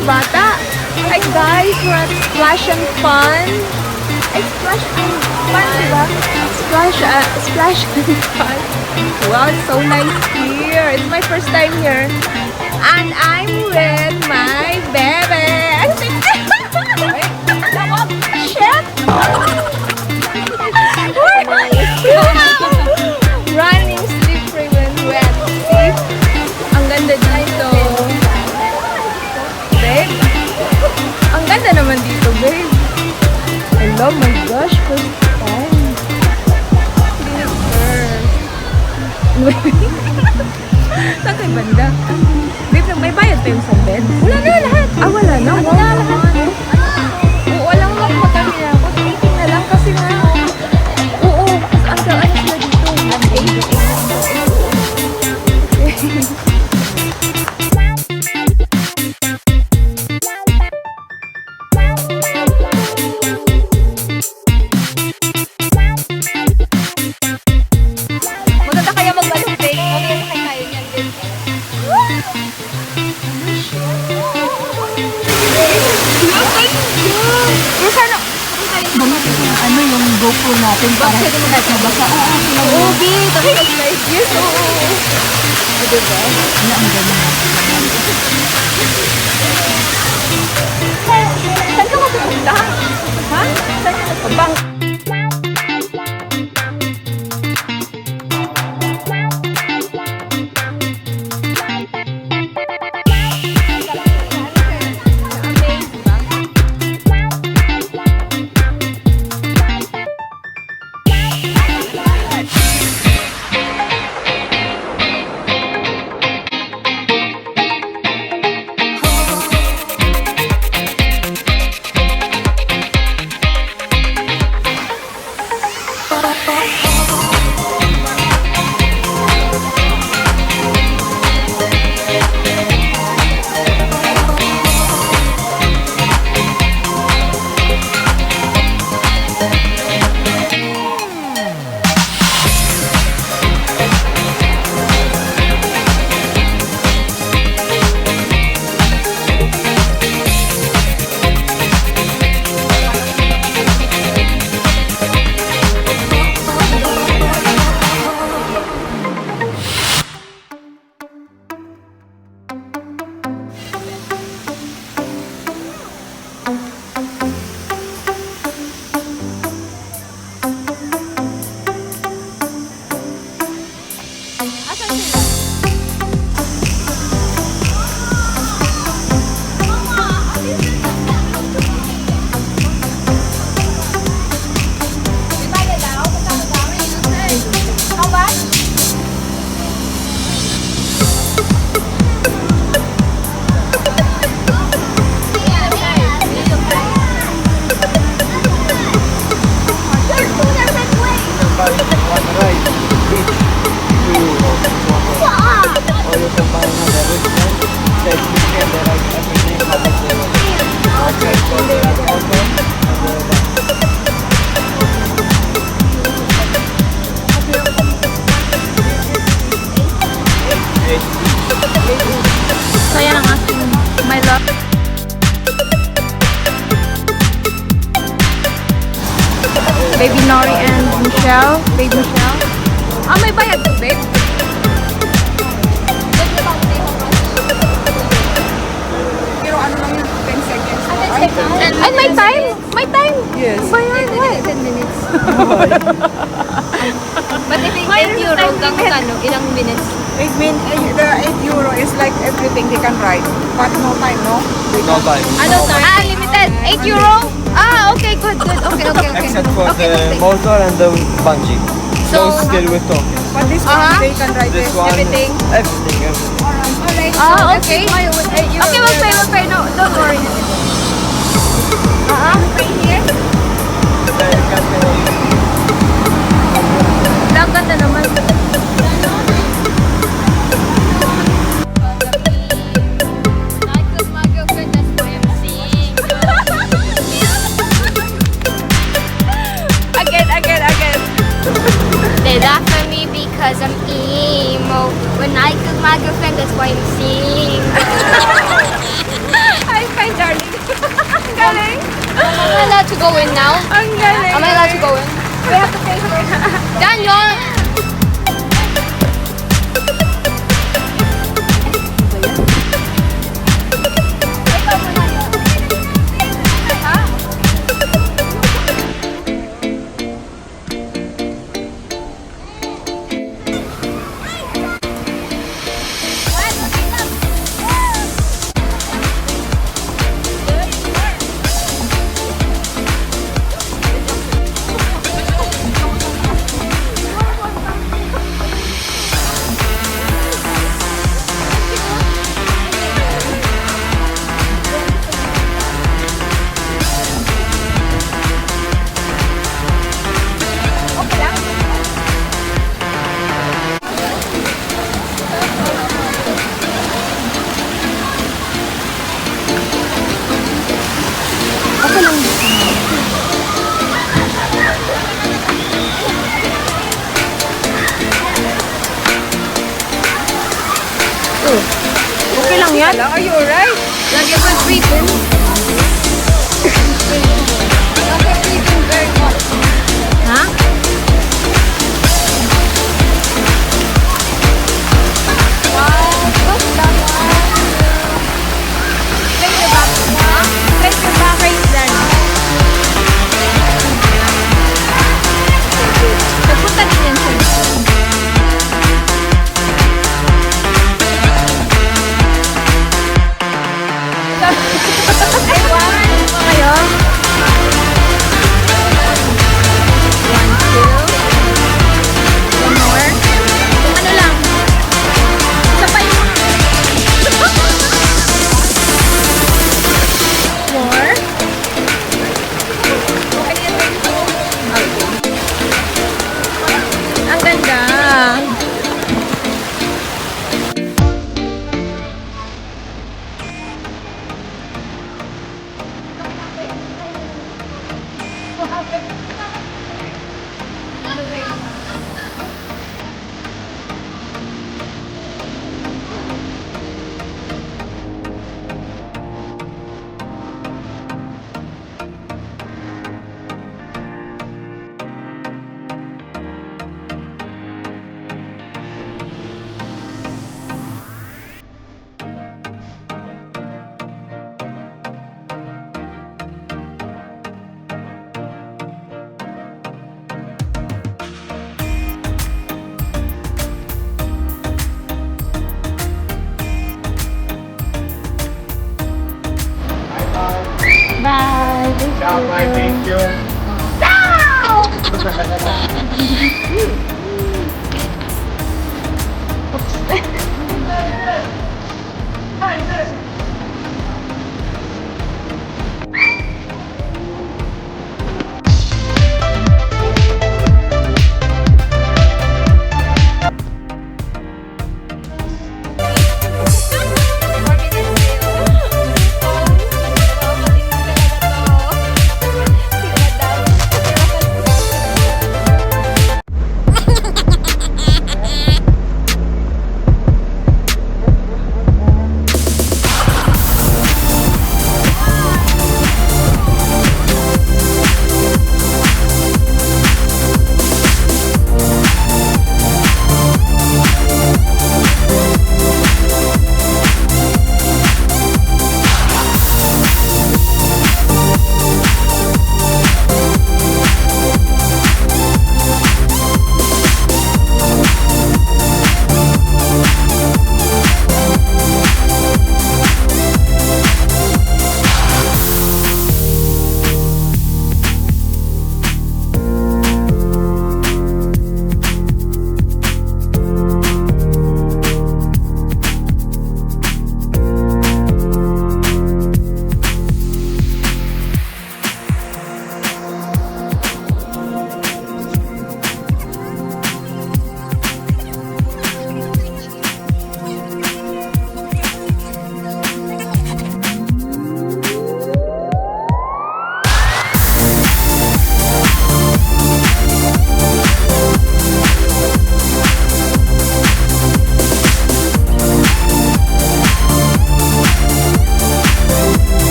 mga bata. Hi guys, we're at Splash and Fun. Ay, Splash and Fun, diba? Splash and Fun. Wow, it's so nice here. It's my first time here. And I'm with my baby. Shit! Running slippery when wet. See? Ang ganda dito. Babe? Ang ganda naman dito, babe. Hello, my gosh. First time. First. Saan kayo banda? Babe, may bayad pa yung sa bed? Wala na lahat. Ah, wala na? Wala na lahat. Oo, walang lang magkami na ako. 18 na lang kasi nga. Oo, ang gaan sila dito. Ang 8. Maganda kaya magbalong break. Okay, tayo niyan din. Ano yung GoPro natin para mabasa. Oo, babe. Tapos nag-live. Yes, oo. Diba? Ano ang gano'n natin? Saan ka matupunta? Ha? Saan ka matupunta? So yan ang aking my love. Baby Nori and Michelle. Baby Michelle. Ah, may bayad to, babe. Pero ano lang yung 10 seconds? Ay, may time? May time? Yes. Bayad, what? 10 minutes. But if it's 8 euro, ilang minutes? It means the 8 euro is like everything they can ride. But no time, no? No time. Ano time? Ah, limited. 8 euro? Ah, okay, good, good. Okay, okay, okay. Except for Okay, the okay. motor and the bungee. So, Those still with tokens. But this one, they can ride This one, Everything? everything. Alright, Ah, okay. Okay, magpay. No, don't worry. Ang ganda naman. Again. They laugh at me because I'm emo. When I cook my girlfriend, that's why I'm single. yan? Are you alright? Lagi ko breathing. Lagi breathing very much. Ha? Wow, what's that one? Take your back. Take your back right there. Nagpunta din yan siya. One. Kayo? 1, 2. One more. Kung ano lang. Isa pa yung... More. Ang ganda. Bye. Thank you.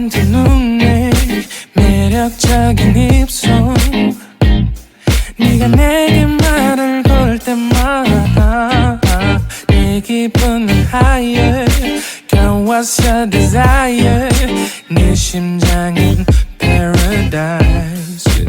옅은 두 눈에 매력적인 입술 네가 내게 말을 걸 때마다 내 기분은 higher Girl what's your desire 네 심장은 paradise